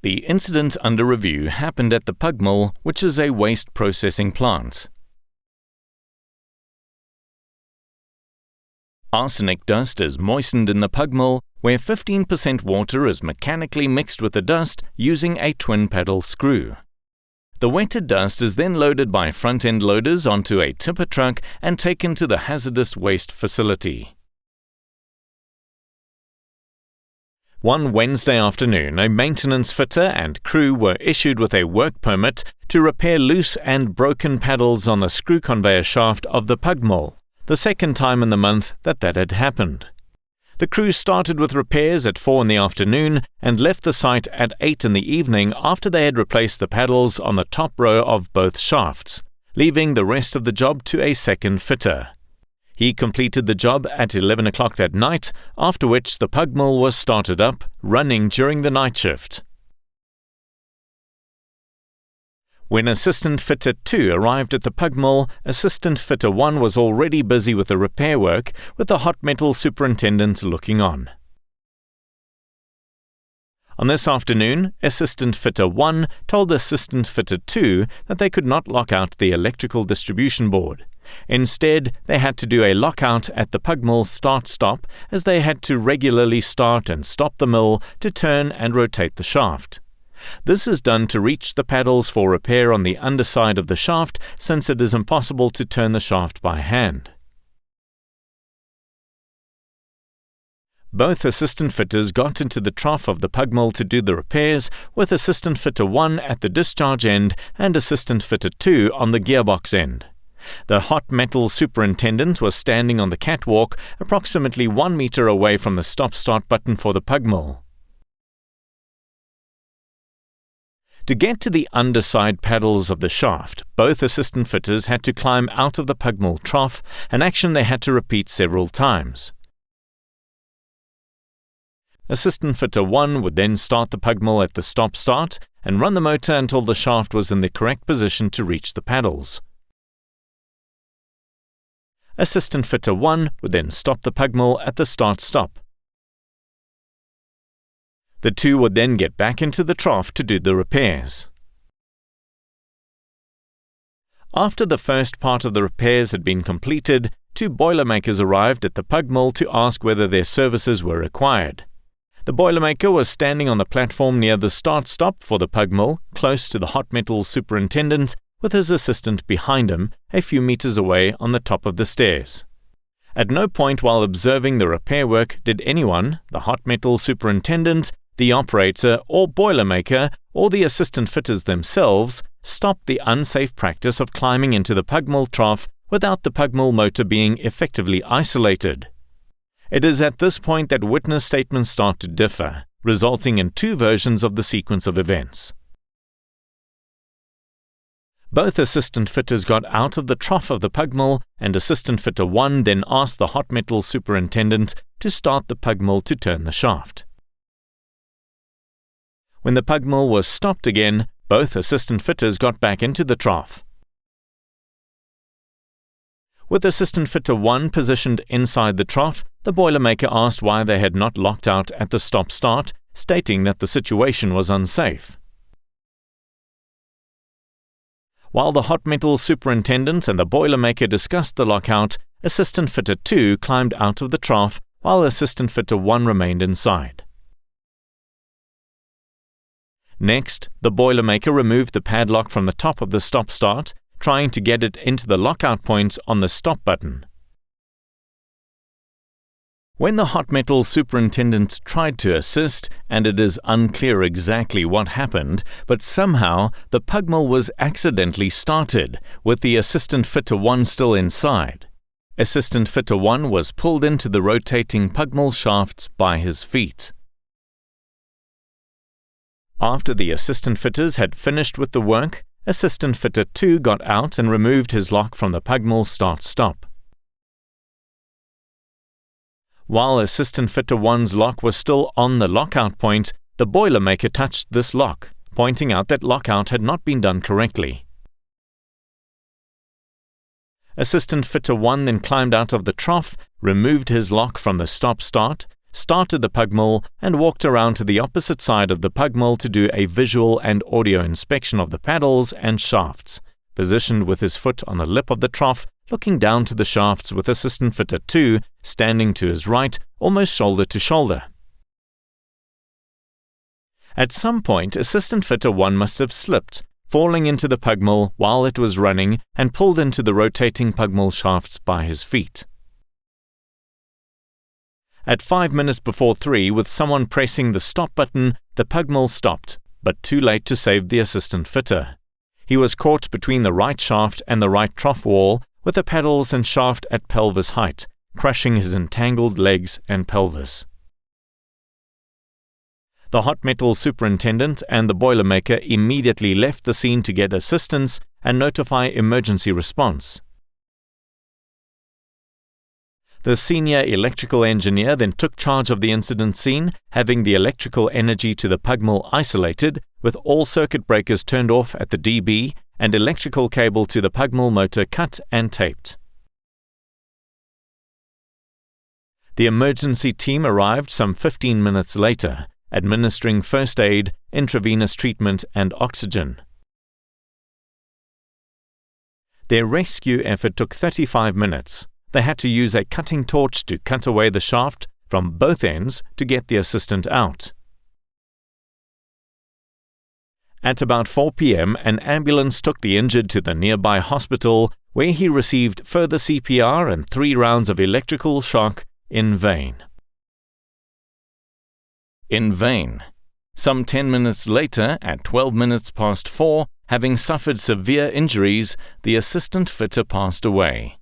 The incident under review happened at the Pugmill, which is a waste processing plant. Arsenic dust is moistened in the Pugmill, where 15% water is mechanically mixed with the dust using a twin-pedal screw. The wetted dust is then loaded by front-end loaders onto a tipper truck and taken to the hazardous waste facility. One Wednesday afternoon, a maintenance fitter and crew were issued with a work permit to repair loose and broken paddles on the screw conveyor shaft of the Pugmill, the second time in the month that had happened. The crew started with repairs at 4 in the afternoon and left the site at 8 in the evening after they had replaced the paddles on the top row of both shafts, leaving the rest of the job to a second fitter. He completed the job at 11 o'clock that night, after which the Pugmill was started up, running during the night shift. When Assistant Fitter 2 arrived at the Pugmill, Assistant Fitter 1 was already busy with the repair work, with the hot metal superintendent looking on. On this afternoon, Assistant Fitter 1 told Assistant Fitter 2 that they could not lock out the electrical distribution board. Instead, they had to do a lockout at the Pugmill start-stop, as they had to regularly start and stop the mill to turn and rotate the shaft. This is done to reach the paddles for repair on the underside of the shaft, since it is impossible to turn the shaft by hand. Both assistant fitters got into the trough of the Pugmill to do the repairs, with Assistant Fitter 1 at the discharge end and Assistant Fitter 2 on the gearbox end. The hot metal superintendent was standing on the catwalk, approximately 1 meter away from the stop-start button for the Pugmill. To get to the underside paddles of the shaft, both assistant fitters had to climb out of the Pugmill trough, an action they had to repeat several times. Assistant Fitter 1 would then start the Pugmill at the stop-start and run the motor until the shaft was in the correct position to reach the paddles. Assistant Fitter 1 would then stop the Pugmill at the start-stop. The two would then get back into the trough to do the repairs. After the first part of the repairs had been completed, 2 boilermakers arrived at the Pugmill to ask whether their services were required. The boilermaker was standing on the platform near the start-stop for the Pugmill, close to the hot metal superintendent, with his assistant behind him, a few meters away on the top of the stairs. At no point while observing the repair work did anyone, the hot metal superintendent, the operator or boilermaker, or the assistant fitters themselves, stop the unsafe practice of climbing into the Pugmill trough without the Pugmill motor being effectively isolated. It is at this point that witness statements start to differ, resulting in 2 versions of the sequence of events. Both assistant fitters got out of the trough of the Pugmill, and Assistant Fitter 1 then asked the hot metal superintendent to start the Pugmill to turn the shaft. When the Pugmill was stopped again, both assistant fitters got back into the trough. With Assistant Fitter 1 positioned inside the trough, the boilermaker asked why they had not locked out at the stop-start, stating that the situation was unsafe. While the hot metal superintendent and the boilermaker discussed the lockout, Assistant Fitter 2 climbed out of the trough, while Assistant Fitter 1 remained inside. Next, the boilermaker removed the padlock from the top of the stop-start, trying to get it into the lockout points on the stop button. When the hot metal superintendent tried to assist, and it is unclear exactly what happened, but somehow the Pugmill was accidentally started, with the Assistant Fitter 1 still inside. Assistant Fitter 1 was pulled into the rotating Pugmill shafts by his feet. After the assistant fitters had finished with the work, Assistant Fitter 2 got out and removed his lock from the Pugmill start-stop. While Assistant Fitter 1's lock was still on the lockout point, the boilermaker touched this lock, pointing out that lockout had not been done correctly. Assistant Fitter 1 then climbed out of the trough, removed his lock from the stop-start, started the Pugmill and walked around to the opposite side of the Pugmill to do a visual and audio inspection of the paddles and shafts, positioned with his foot on the lip of the trough, looking down to the shafts with Assistant Fitter 2 standing to his right, almost shoulder to shoulder. At some point, Assistant Fitter 1 must have slipped, falling into the Pugmill while it was running and pulled into the rotating Pugmill shafts by his feet. At 5 minutes before 3, with someone pressing the stop button, the Pugmill stopped, but too late to save the Assistant Fitter. He was caught between the right shaft and the right trough wall, with the paddles and shaft at pelvis height, crushing his entangled legs and pelvis. The hot metal superintendent and the boilermaker immediately left the scene to get assistance and notify emergency response. The senior electrical engineer then took charge of the incident scene, having the electrical energy to the Pugmill isolated, with all circuit breakers turned off at the DB and electrical cable to the Pugmill motor cut and taped. The emergency team arrived some 15 minutes later, administering first aid, intravenous treatment, and oxygen. Their rescue effort took 35 minutes. They had to use a cutting torch to cut away the shaft from both ends to get the assistant out. At about 4 p.m., an ambulance took the injured to the nearby hospital, where he received further CPR and 3 rounds of electrical shock in vain. In vain. Some 10 minutes later, at 12 minutes past 4, having suffered severe injuries, the Assistant Fitter passed away.